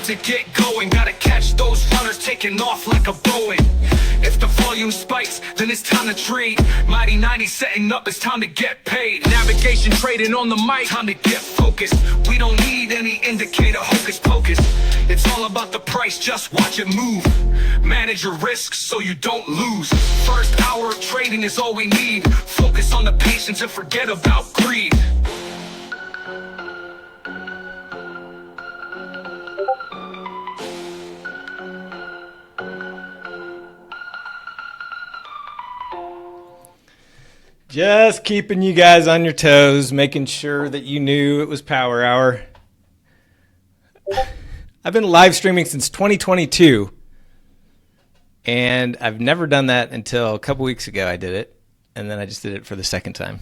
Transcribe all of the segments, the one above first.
to get going. Gotta catch those runners taking off like a Boeing. If the volume spikes, then it's time to trade. Mighty 90 setting up, it's time to get paid. Navigation trading on the mic, time to get focused. We don't need any indicator, hocus pocus. It's all about the price, just watch it move. Manage your risks so you don't lose. First hour of trading is all we need. Focus on the patience and forget about greed. Just keeping you guys on your toes, making sure that you knew it was Power Hour. I've been live streaming since 2022, and I've never done that until a couple weeks ago I did it, and then I just did it for the second time.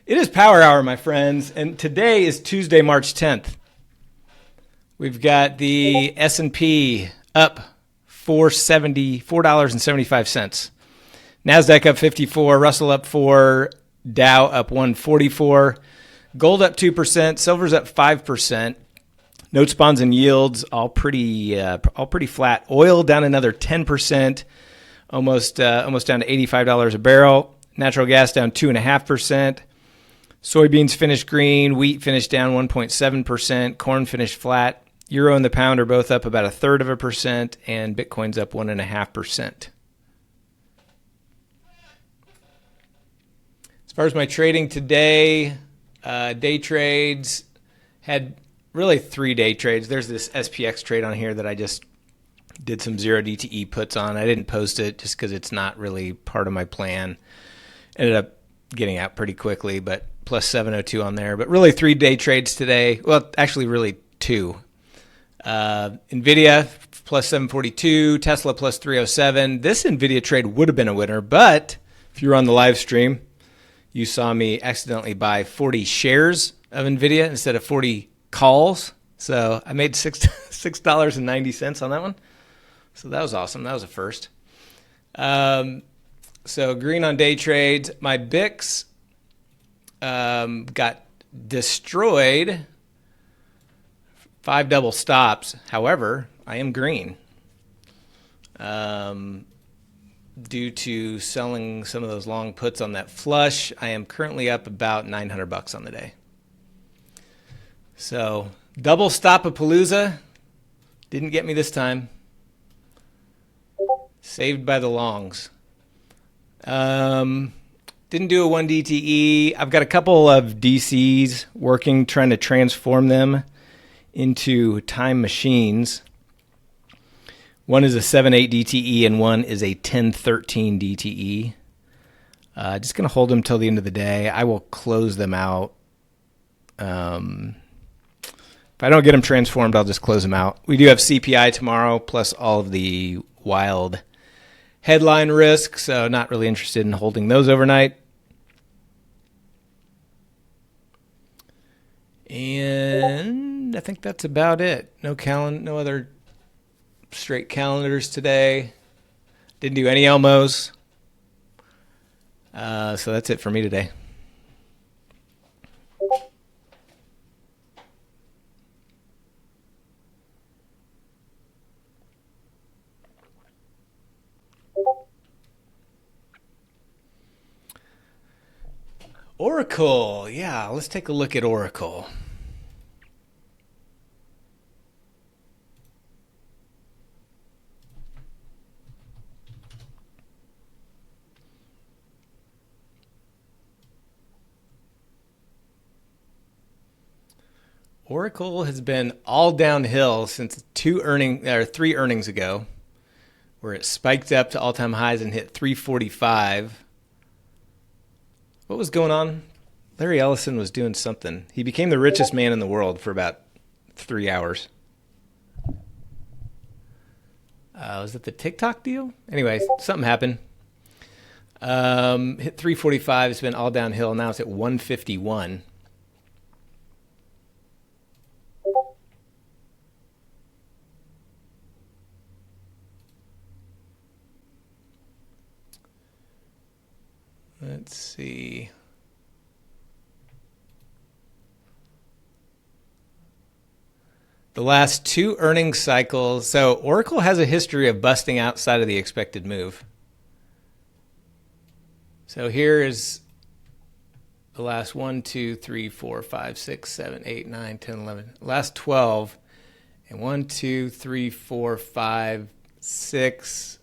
It is Power Hour, my friends, and today is Tuesday, March 10th. We've got the S&P up $4.75. NASDAQ up 54, Russell up 4, Dow up 144, gold up 2%, silver's up 5%. Notes, bonds, and yields all pretty flat. Oil down another 10%, almost down to $85 a barrel. Natural gas down 2.5%. Soybeans finished green. Wheat finished down 1.7%. Corn finished flat. Euro and the pound are both up about 0.33%, and Bitcoin's up 1.5%. As far as my trading today, day trades, had really 3 day trades. There's this SPX trade on here that I just did some 0 DTE puts on. I didn't post it just because it's not really part of my plan. Ended up getting out pretty quickly, but plus 702 on there. But really 3 day trades today. Well, actually really 2. NVIDIA plus 742, Tesla plus 307. This NVIDIA trade would have been a winner, but if you were on the live stream, you saw me accidentally buy 40 shares of NVIDIA instead of 40 calls. So I made $6.90 on that one. So that was awesome. That was a first. So green on day trades. My BIX got destroyed. 5 double stops. However, I am green. Due to selling some of those long puts on that flush, I am currently up about $900 on the day. So double stop-a-palooza didn't get me this time. Saved by the longs. Didn't do a 1 DTE. I've got a couple of DCs working, trying to transform them into time machines. One is a 7-8 DTE and one is a 10-13 DTE. Just going to hold them till the end of the day. I will close them out. If I don't get them transformed, I'll just close them out. We do have CPI tomorrow, plus all of the wild headline risk, so not really interested in holding those overnight. And I think that's about it. No other straight calendars today. Didn't do any Elmos. So that's it for me today. Oracle. Yeah, let's take a look at Oracle. Oracle has been all downhill since 3 earnings ago, where it spiked up to all-time highs and hit 345. What was going on? Larry Ellison was doing something. He became the richest man in the world for about 3 hours. Was it the TikTok deal? Anyway, something happened. Hit 345. It's been all downhill. Now it's at 151. Let's see. the last 2 earnings cycles. So Oracle has a history of busting outside of the expected move. So here is the last 1, 2, 3, 4, 5, 6, 7, 8, 9, 10, 11. Last 12. And 1, 2, 3, 4, 5, 6,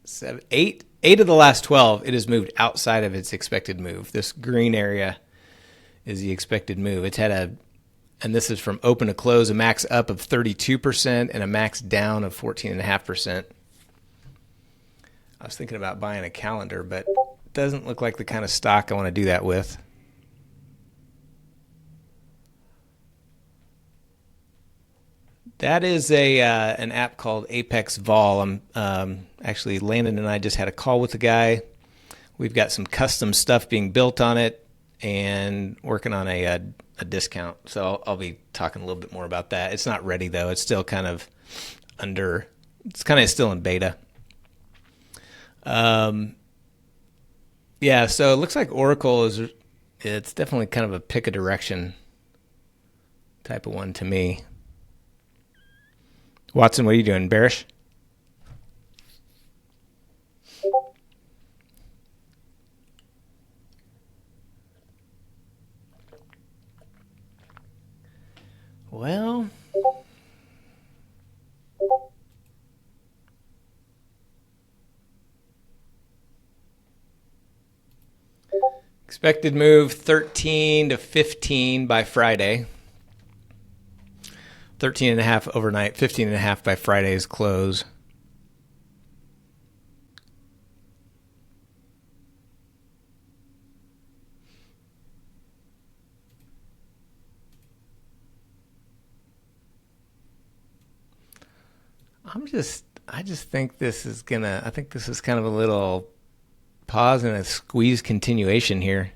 7, 8. 8 of the last 12, it has moved outside of its expected move. This green area is the expected move. It's had and this is from open to close, a max up of 32% and a max down of 14.5%. I was thinking about buying a calendar, but it doesn't look like the kind of stock I want to do that with. That is an app called Apex Vol. Actually, Landon and I just had a call with the guy. We've got some custom stuff being built on it and working on a discount. So I'll be talking a little bit more about that. It's not ready though. It's still kind of still in beta. Yeah, so it looks like Oracle it's definitely kind of a pick a direction type of one to me. Watson, what are you doing? Bearish? Well, expected move 13 to 15 by Friday. 13.5 overnight, 15.5 by Friday's close. I just think this is I think this is kind of a little pause and a squeeze continuation here.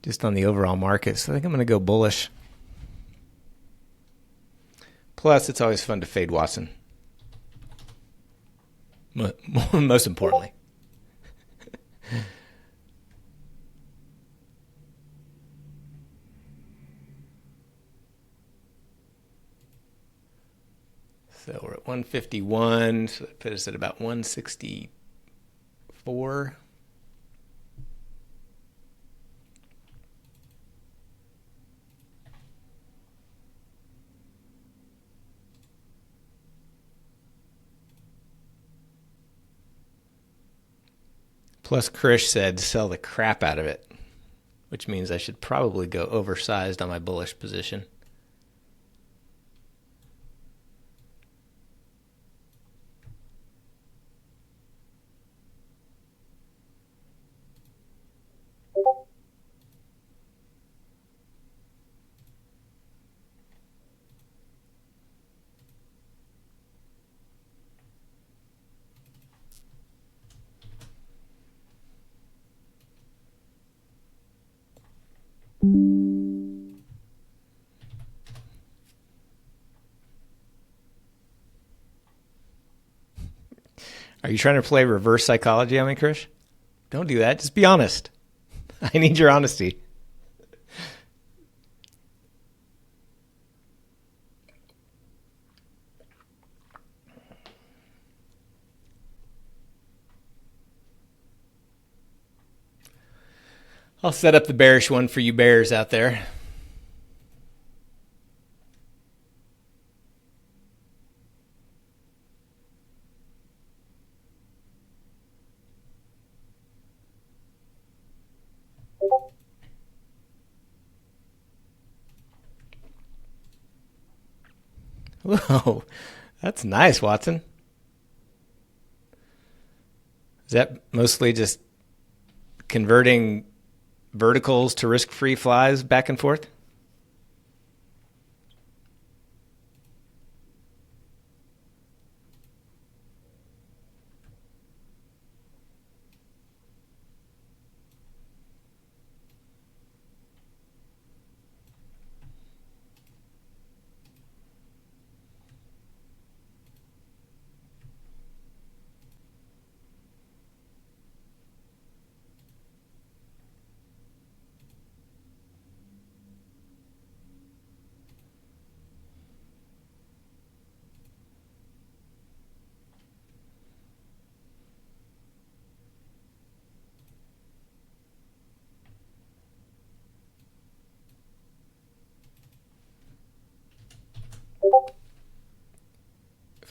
Just on the overall market. So I think I'm going to go bullish. Plus, it's always fun to fade Watson. Most importantly. So we're at 151, so that put us at about 164. Plus, Krish said sell the crap out of it, which means I should probably go oversized on my bullish position. Are you trying to play reverse psychology on me, Krish? Don't do that. Just be honest. I need your honesty. I'll set up the bearish one for you bears out there. Whoa, that's nice, Watson. Is that mostly just converting verticals to risk-free flies back and forth?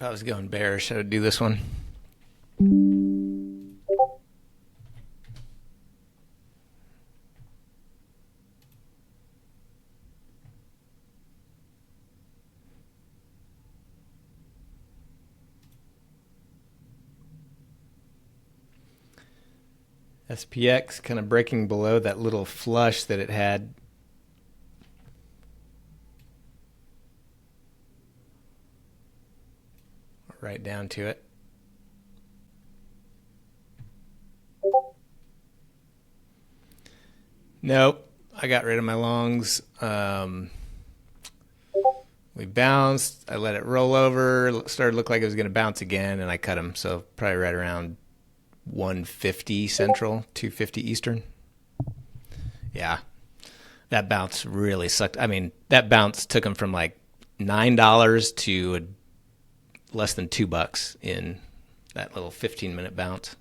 If I was going bearish, I would do this one. SPX kind of breaking below that little flush that it had. Right down to it. Nope, I got rid of my longs. We bounced. I let it roll over. It started to look like it was going to bounce again, and I cut them. So probably right around 150 Central, 250 Eastern. Yeah, that bounce really sucked. I mean, that bounce took them from like $9 to less than $2 in that little 15-minute bounce.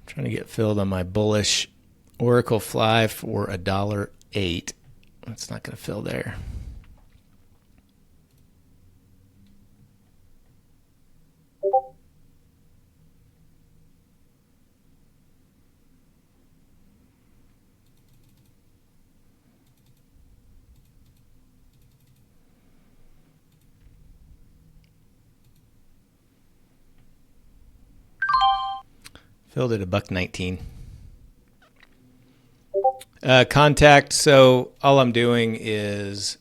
Trying to get filled on my bullish Oracle fly for $1.08. It's not going to fill there. Filled at $1.19. Contact. So all I'm doing is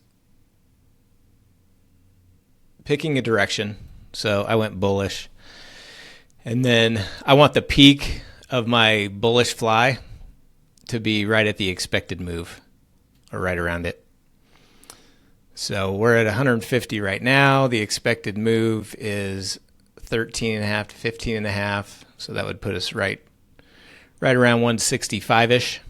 picking a direction. So I went bullish. And then I want the peak of my bullish fly to be right at the expected move, or right around it. So we're at 150 right now. The expected move is 13.5 to 15.5. So that would put us right around 165-ish.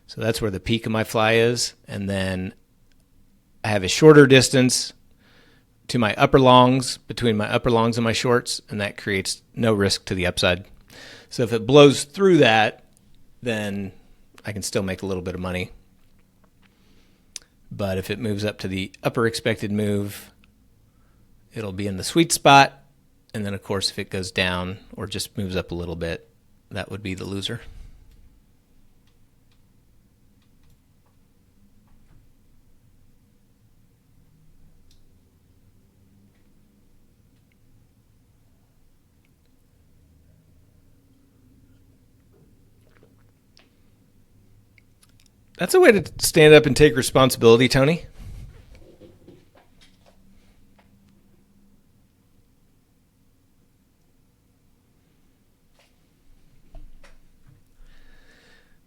So that's where the peak of my fly is. And then I have a shorter distance to my upper longs, between my upper longs and my shorts, and that creates no risk to the upside. So if it blows through that, then I can still make a little bit of money. But if it moves up to the upper expected move, it'll be in the sweet spot. And then, of course, if it goes down or just moves up a little bit, that would be the loser. That's a way to stand up and take responsibility, Tony.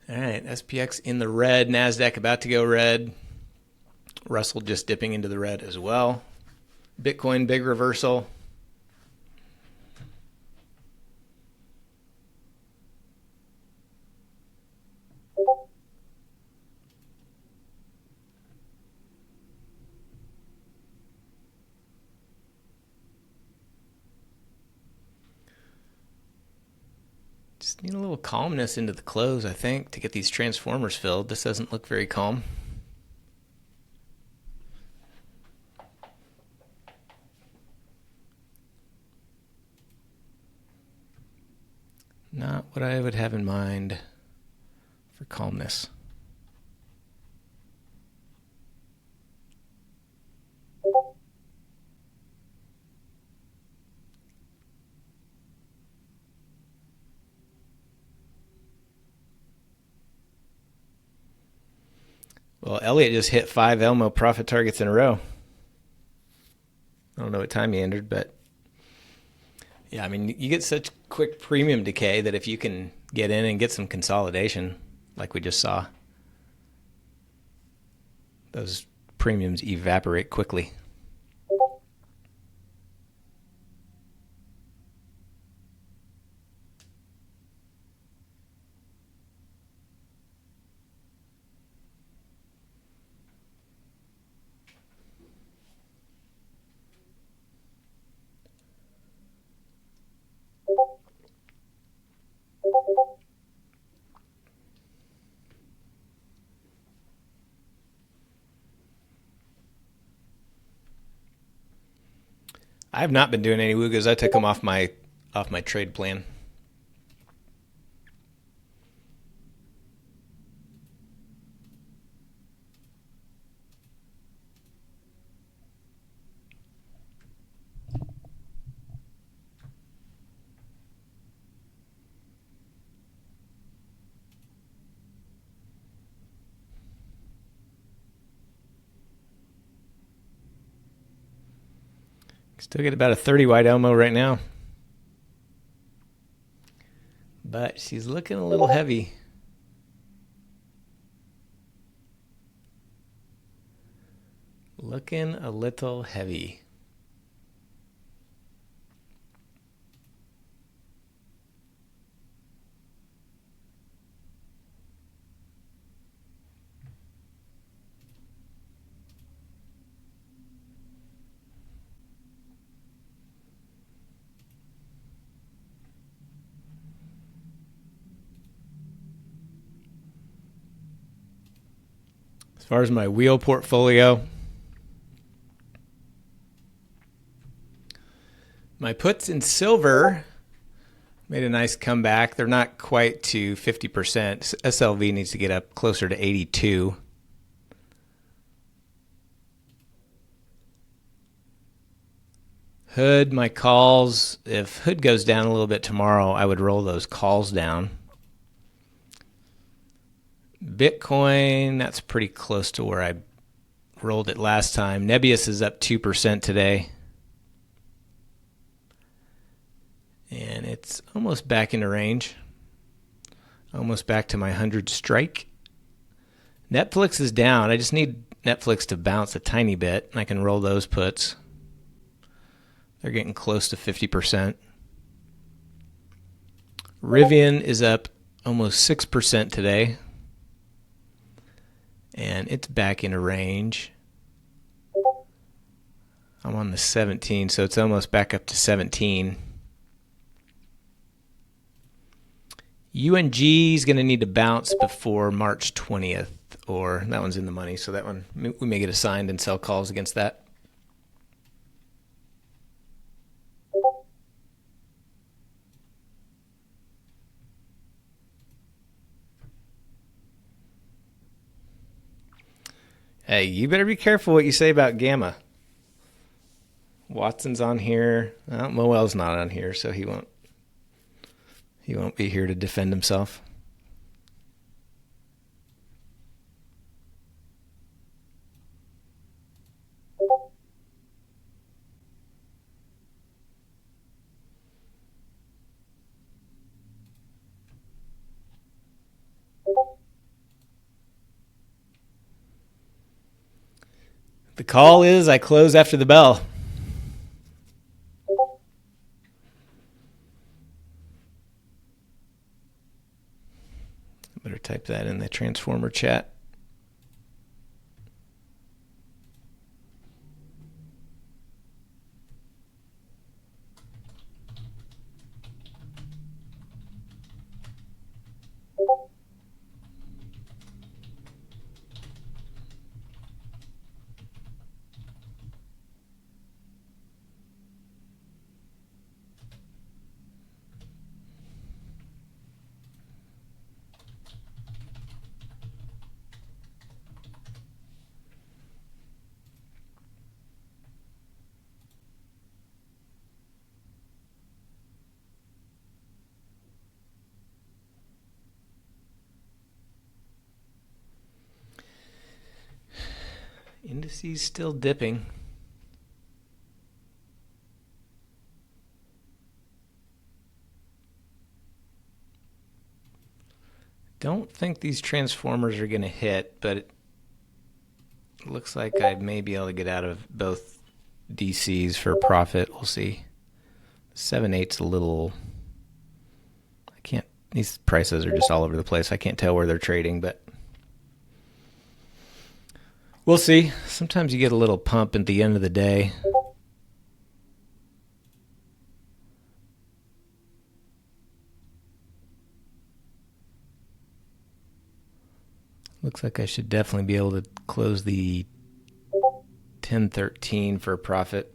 All right, SPX in the red, NASDAQ about to go red. Russell just dipping into the red as well. Bitcoin, big reversal. Just need a little calmness into the close, I think, to get these transformers filled. This doesn't look very calm. Not what I would have in mind for calmness. Well, Elliott just hit 5 Elmo profit targets in a row. I don't know what time he entered, but yeah, I mean, you get such quick premium decay that if you can get in and get some consolidation, like we just saw, those premiums evaporate quickly. I have not been doing any Wugos. I took them off my trade plan. Still get about a 30 wide Elmo right now. But she's looking a little heavy. Looking a little heavy. As far as my wheel portfolio, my puts in silver made a nice comeback. They're not quite to 50%. SLV needs to get up closer to 82. Hood, my calls, if Hood goes down a little bit tomorrow, I would roll those calls down. Bitcoin, that's pretty close to where I rolled it last time. Nebius is up 2% today. And it's almost back into range. Almost back to my 100 strike. Netflix is down. I just need Netflix to bounce a tiny bit, and I can roll those puts. They're getting close to 50%. Rivian is up almost 6% today. And it's back into range. I'm on the 17, so it's almost back up to 17. UNG is going to need to bounce before March 20th, or that one's in the money, so that one we may get assigned and sell calls against that. Hey, you better be careful what you say about Gamma. Watson's on here. Well, Moel's not on here, so he won't be here to defend himself. The call is I close after the bell. Better type that in the Transformer chat. Indices still dipping. Don't think these transformers are going to hit, but it looks like I may be able to get out of both DCs for profit. We'll see. 7/8's a little... I can't... These prices are just all over the place. I can't tell where they're trading, but we'll see. Sometimes you get a little pump at the end of the day. Looks like I should definitely be able to close the 1013 for a profit.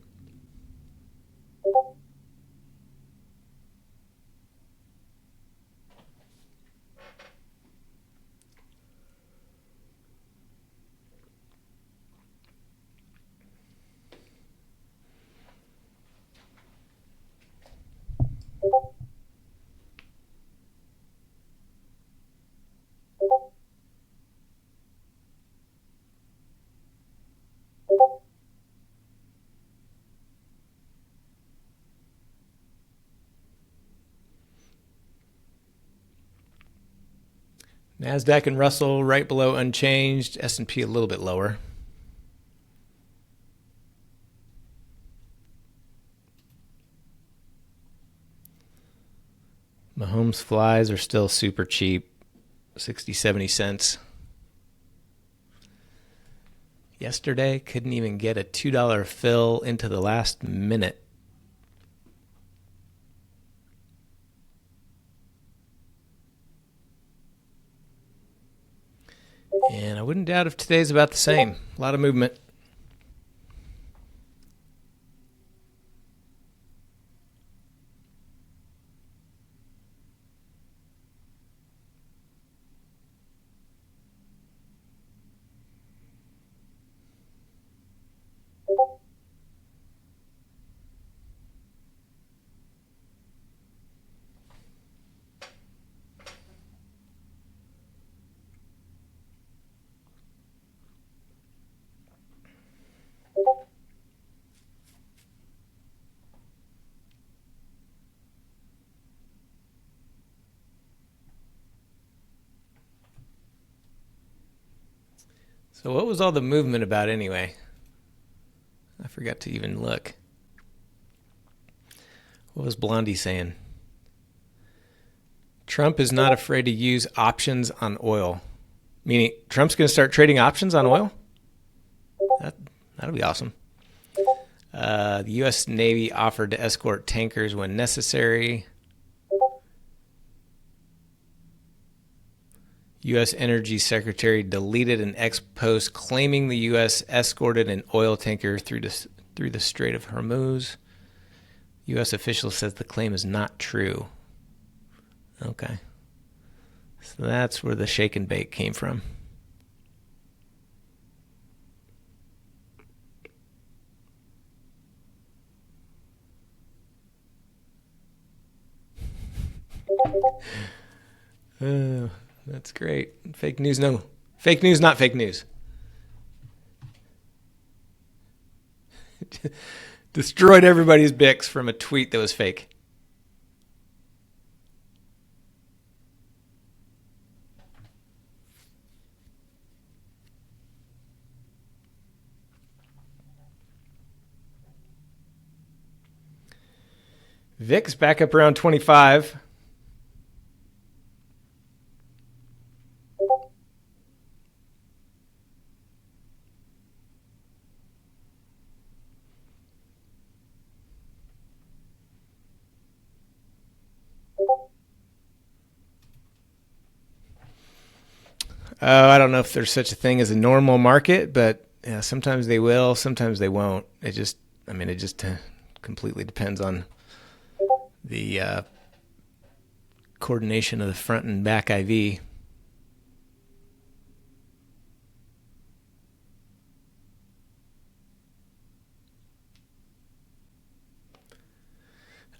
NASDAQ and Russell right below unchanged. S&P a little bit lower. Mahomes flies are still super cheap. 60, 70 cents. Yesterday, couldn't even get a $2 fill into the last minute. And I wouldn't doubt if today's about the same. A lot of movement. So what was all the movement about anyway? I forgot to even look. What was Blondie saying? Trump is not afraid to use options on oil. Meaning Trump's going to start trading options on oil? That'll be awesome. The U.S. Navy offered to escort tankers when necessary. U.S. Energy Secretary deleted an ex-post claiming the U.S. escorted an oil tanker through the Strait of Hormuz. U.S. official says the claim is not true. Okay. So that's where the shake and bake came from. That's great. Fake news, no. Fake news, not fake news. Destroyed everybody's Bix from a tweet that was fake. VIX back up around 25. I don't know if there's such a thing as a normal market, but yeah, sometimes they will, sometimes they won't. It just completely depends on the coordination of the front and back IV.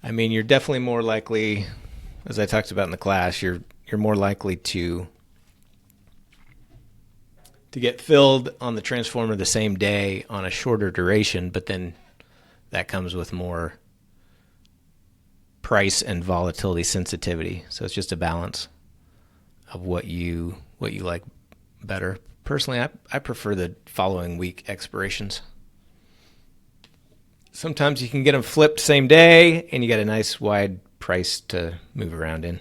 I mean, you're definitely more likely, as I talked about in the class, you're more likely to get filled on the transformer the same day on a shorter duration, but then that comes with more price and volatility sensitivity. So it's just a balance of what you like better. Personally, I prefer the following week expirations. Sometimes you can get them flipped same day, and you got a nice wide price to move around in.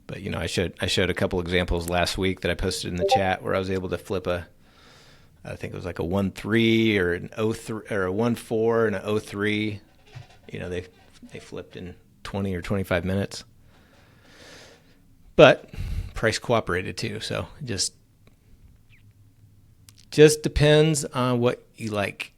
But I showed a couple examples last week that I posted in the chat where I was able to flip I think it was like a 1-3 or an 0-3 or a 1-4 and an 0-3. They flipped in 20 or 25 minutes. But price cooperated too, so it just depends on what you like.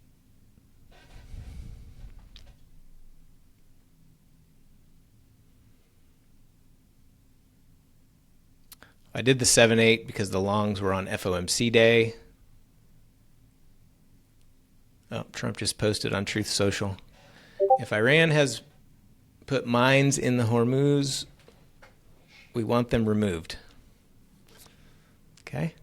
I did the 7-8 because the longs were on FOMC day. Oh, Trump just posted on Truth Social. If Iran has put mines in the Hormuz, we want them removed. Okay.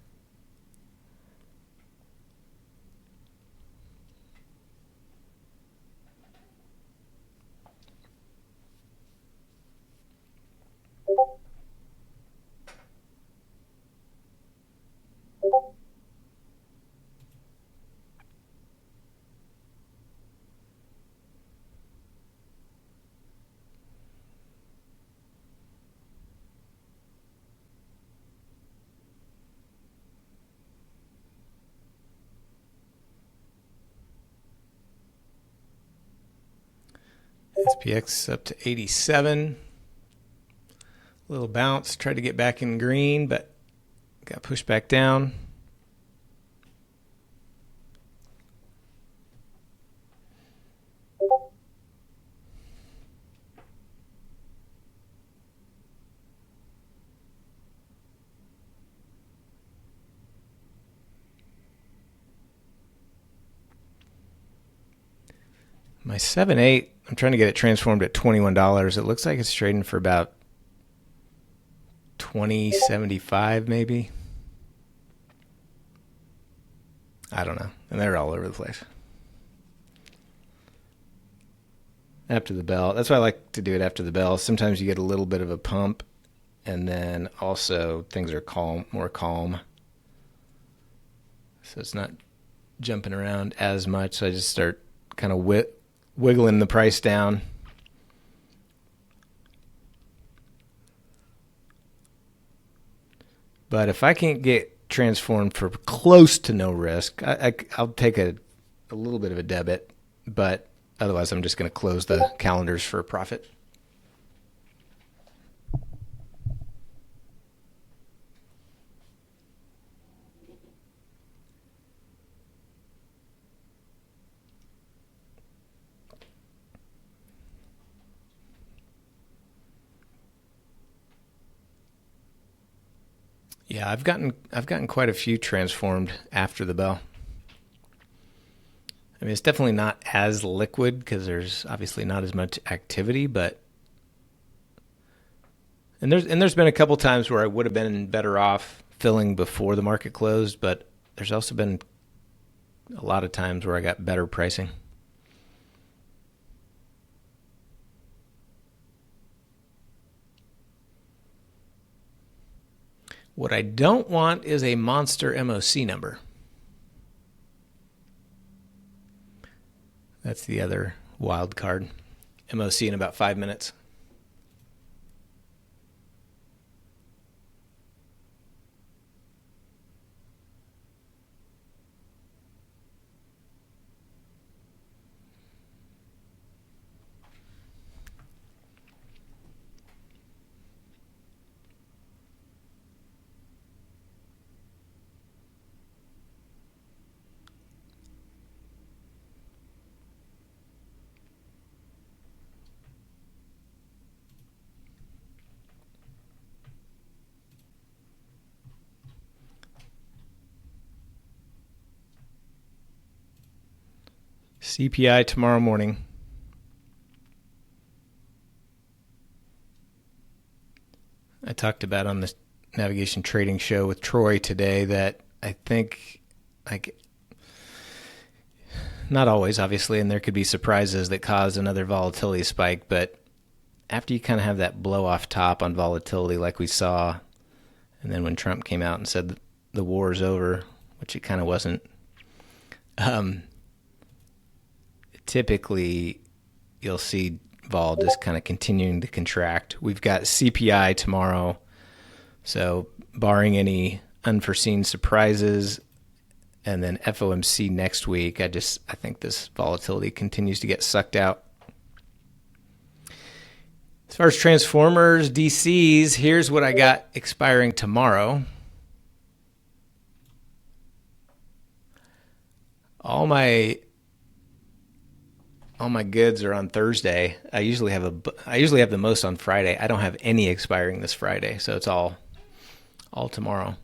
SPX up to 87. Little bounce. Tried to get back in green, but got pushed back down. My 7-8, I'm trying to get it transformed at $21. It looks like it's trading for about $20.75 maybe. I don't know. And they're all over the place. After the bell. That's why I like to do it after the bell. Sometimes you get a little bit of a pump, and then also things are more calm. So it's not jumping around as much. So I just start kind of wiggling the price down. But if I can't get transformed for close to no risk, I'll take a little bit of a debit, but otherwise I'm just going to close the calendars for a profit. Yeah, I've gotten quite a few transformed after the bell. I mean, it's definitely not as liquid because there's obviously not as much activity, but there's been a couple times where I would have been better off filling before the market closed, but there's also been a lot of times where I got better pricing. What I don't want is a monster MOC number. That's the other wild card. MOC in about 5 minutes. CPI tomorrow morning. I talked about on the Navigation Trading Show with Troy today that I think not always, obviously, and there could be surprises that cause another volatility spike. But after you kind of have that blow off top on volatility like we saw, and then when Trump came out and said the war is over, which it kind of wasn't, typically you'll see vol just kind of continuing to contract. We've got CPI tomorrow, so barring any unforeseen surprises, and then FOMC next week, I think this volatility continues to get sucked out. As far as transformers, DCs, here's what I got expiring tomorrow. All my goods are on Thursday. I usually have the most on Friday. I don't have any expiring this Friday, so it's all tomorrow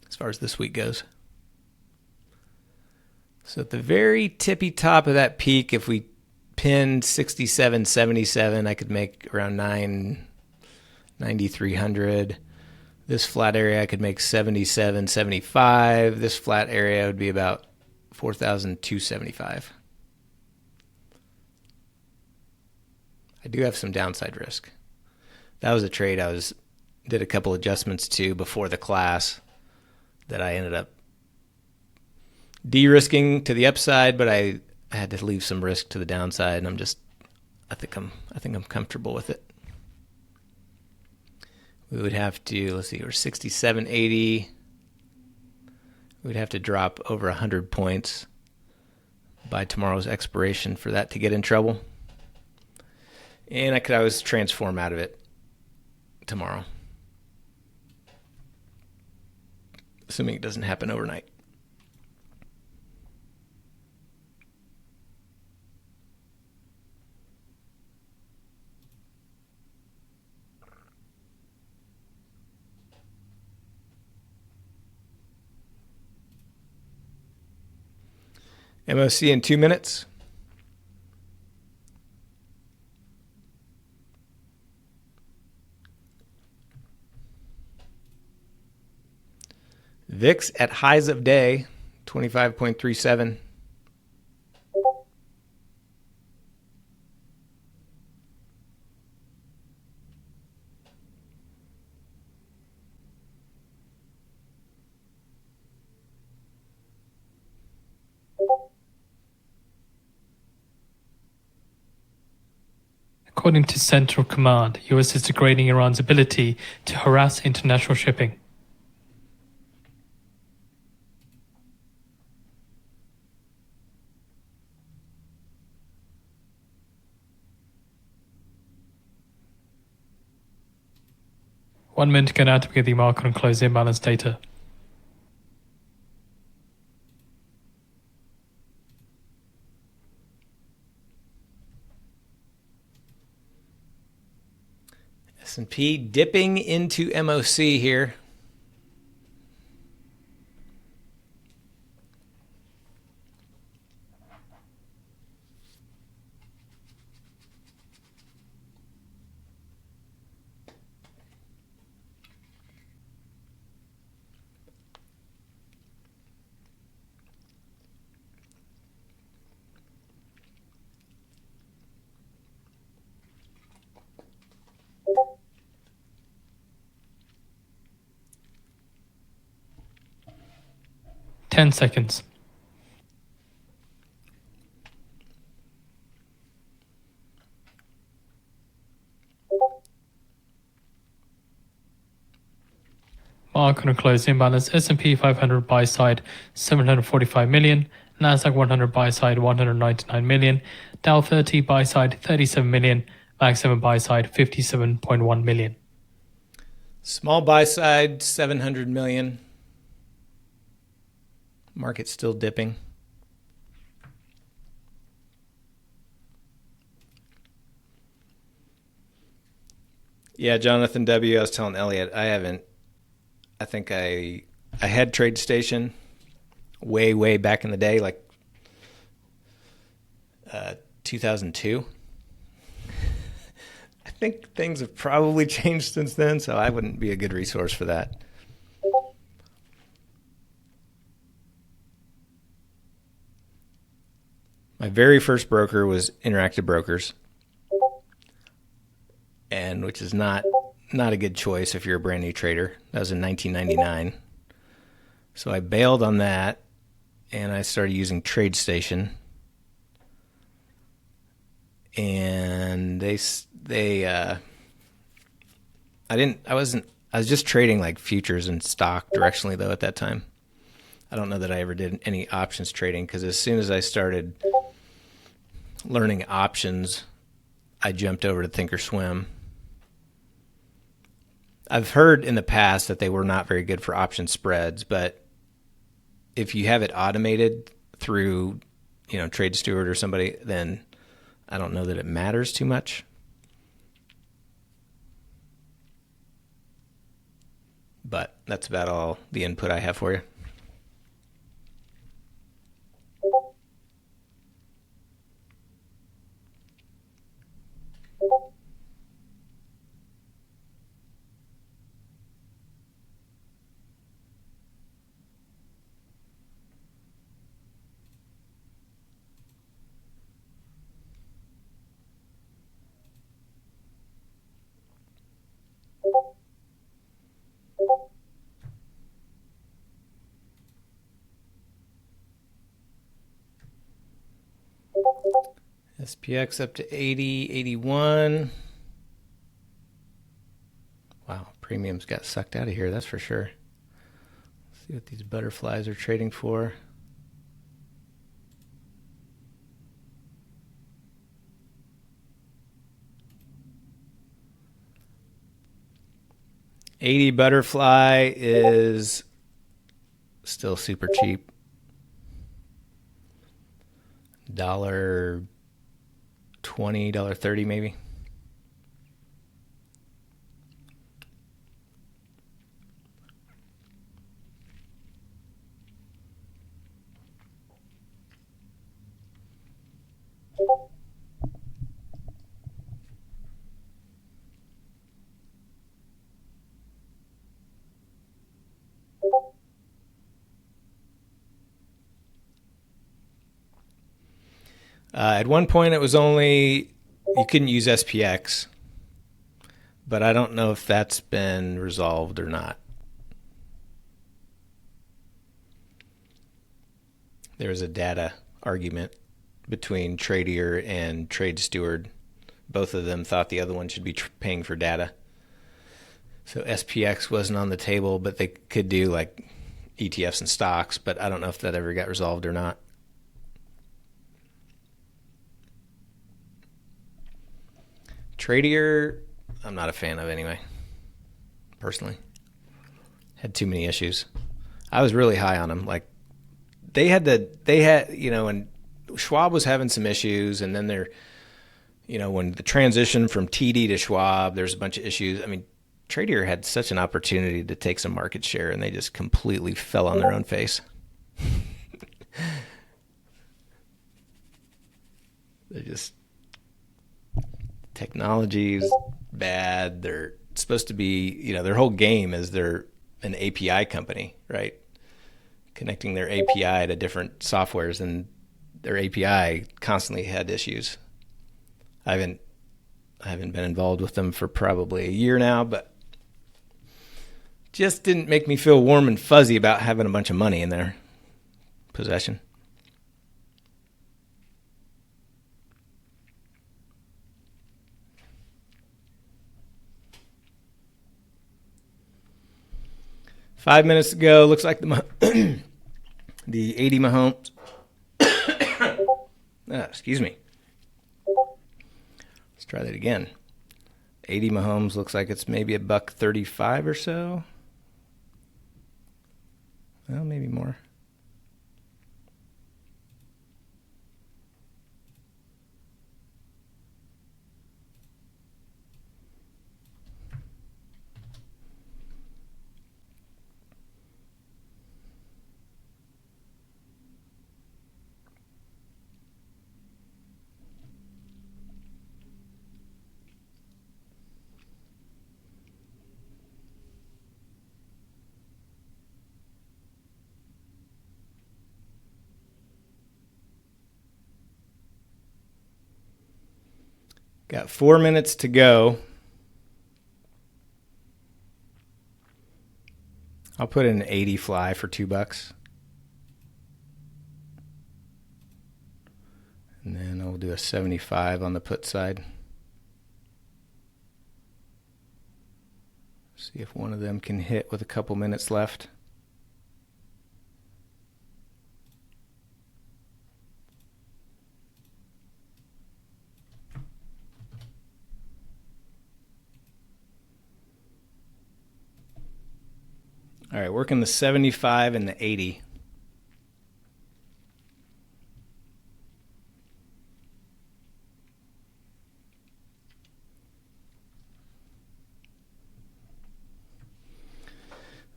as far as this week goes. So at the very tippy top of that peak, if we pinned 67.77, I could make around 9,300. This flat area I could make 77.75. This flat area would be about 4,275. I do have some downside risk. That was a trade did a couple adjustments to before the class that I ended up de-risking to the upside, but I had to leave some risk to the downside, and I think I'm comfortable with it. We would have to, let's see, we're 67.80. We'd have to drop over 100 points by tomorrow's expiration for that to get in trouble. And I could always transform out of it tomorrow, assuming it doesn't happen overnight. MOC in 2 minutes. VIX at highs of day, 25.37. According to Central Command, US is degrading Iran's ability to harass international shipping. One minute ago now to get the market and close imbalance data. S&P dipping into MOC here. Ten seconds. Market and close imbalance. S&P 500 buy side 745 million. Nasdaq 100 buy side 199 million. Dow 30 buy side 37 million. Max 7 buy side 57.1 million. Small buy side 700 million. Market's still dipping. Yeah, Jonathan W. I was telling Elliot, I think I had TradeStation way back in the day, like 2002. I think things have probably changed since then, so I wouldn't be a good resource for that. My very first broker was Interactive Brokers, and which is not a good choice if you're a brand new trader. That was in 1999. So I bailed on that, and I started using TradeStation. And I was just trading like futures and stock directionally though at that time. I don't know that I ever did any options trading, because as soon as I started learning options, I jumped over to Thinkorswim. I've heard in the past that they were not very good for option spreads, but if you have it automated through, Trade Steward or somebody, then I don't know that it matters too much. But that's about all the input I have for you. SPX up to 80, 81. Wow, premiums got sucked out of here, that's for sure. Let's see what these butterflies are trading for. $80 butterfly is still super cheap. $1.20, $1.30 maybe. At one point, it was only, you couldn't use SPX, but I don't know if that's been resolved or not. There was a data argument between Tradier and Trade Steward. Both of them thought the other one should be paying for data. So SPX wasn't on the table, but they could do like ETFs and stocks, but I don't know if that ever got resolved or not. Tradier, I'm not a fan of anyway, personally. Had too many issues. I was really high on them. Like they had, and Schwab was having some issues, and then when the transition from TD to Schwab, there's a bunch of issues. I mean, Tradier had such an opportunity to take some market share, and they just completely fell on their own face. They're just, technology's bad. They're supposed to be, their whole game is they're an API company, right? Connecting their API to different softwares, and their API constantly had issues. I haven't been involved with them for probably a year now, but just didn't make me feel warm and fuzzy about having a bunch of money in their possession. Five minutes ago, looks like the 80 Mahomes. Excuse me. Let's try that again. 80 Mahomes looks like it's maybe $1.35 or so. Well, maybe more. Got 4 minutes to go. I'll put in an 80 fly for $2. And then I'll do a 75 on the put side. See if one of them can hit with a couple minutes left. All right, working the 75 and the 80.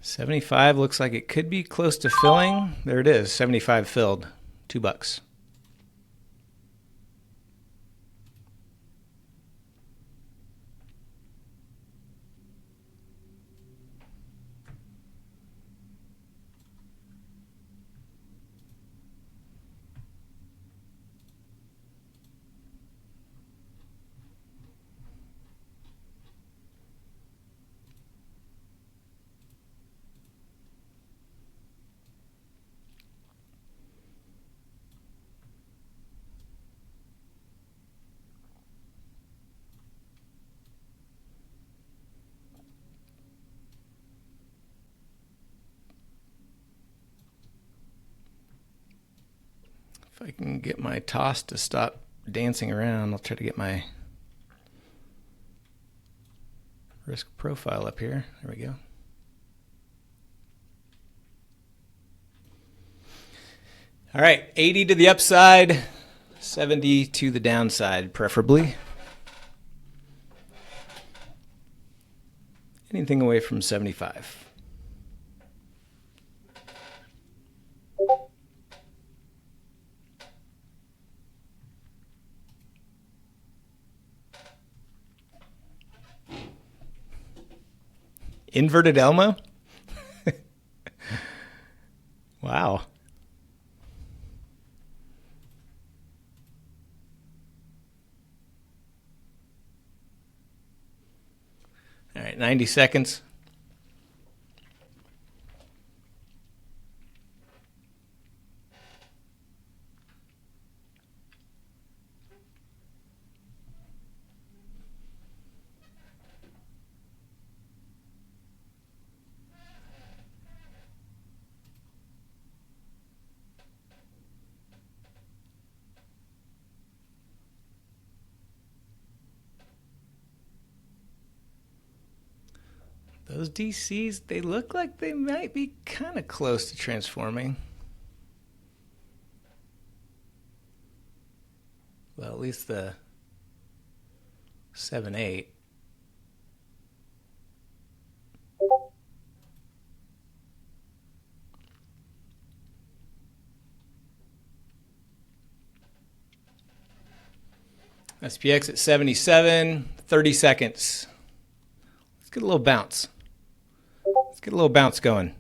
$75 looks like it could be close to filling. There it is, 75 filled, $2. If I can get my toss to stop dancing around, I'll try to get my risk profile up here. There we go. All right, 80 to the upside, 70 to the downside, preferably. Anything away from 75. Inverted Elmo? Wow. All right, 90 seconds. Those DCs, they look like they might be kind of close to transforming. Well, at least the 7-8. SPX at 77, 30 seconds. Let's get a little bounce. Let's get a little bounce going.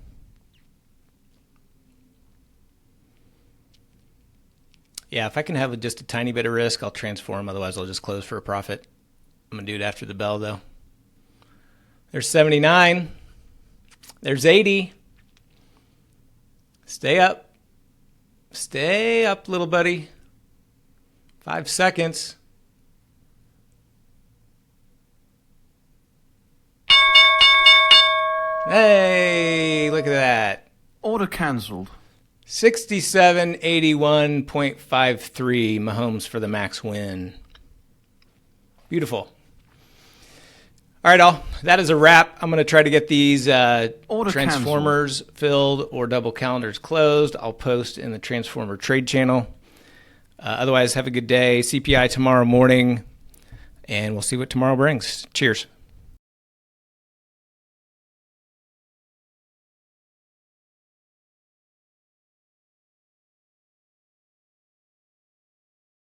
Yeah, if I can have just a tiny bit of risk, I'll transform. Otherwise, I'll just close for a profit. I'm going to do it after the bell, though. There's 79. There's 80. Stay up. Stay up, little buddy. 5 seconds. Hey, look at that. Order cancelled. 67.81.53 Mahomes for the max win. Beautiful. All right, all. That is a wrap. I'm going to try to get these transformers filled or double calendars closed. I'll post in the Transformer Trade channel. Otherwise, have a good day. CPI tomorrow morning, and we'll see what tomorrow brings. Cheers.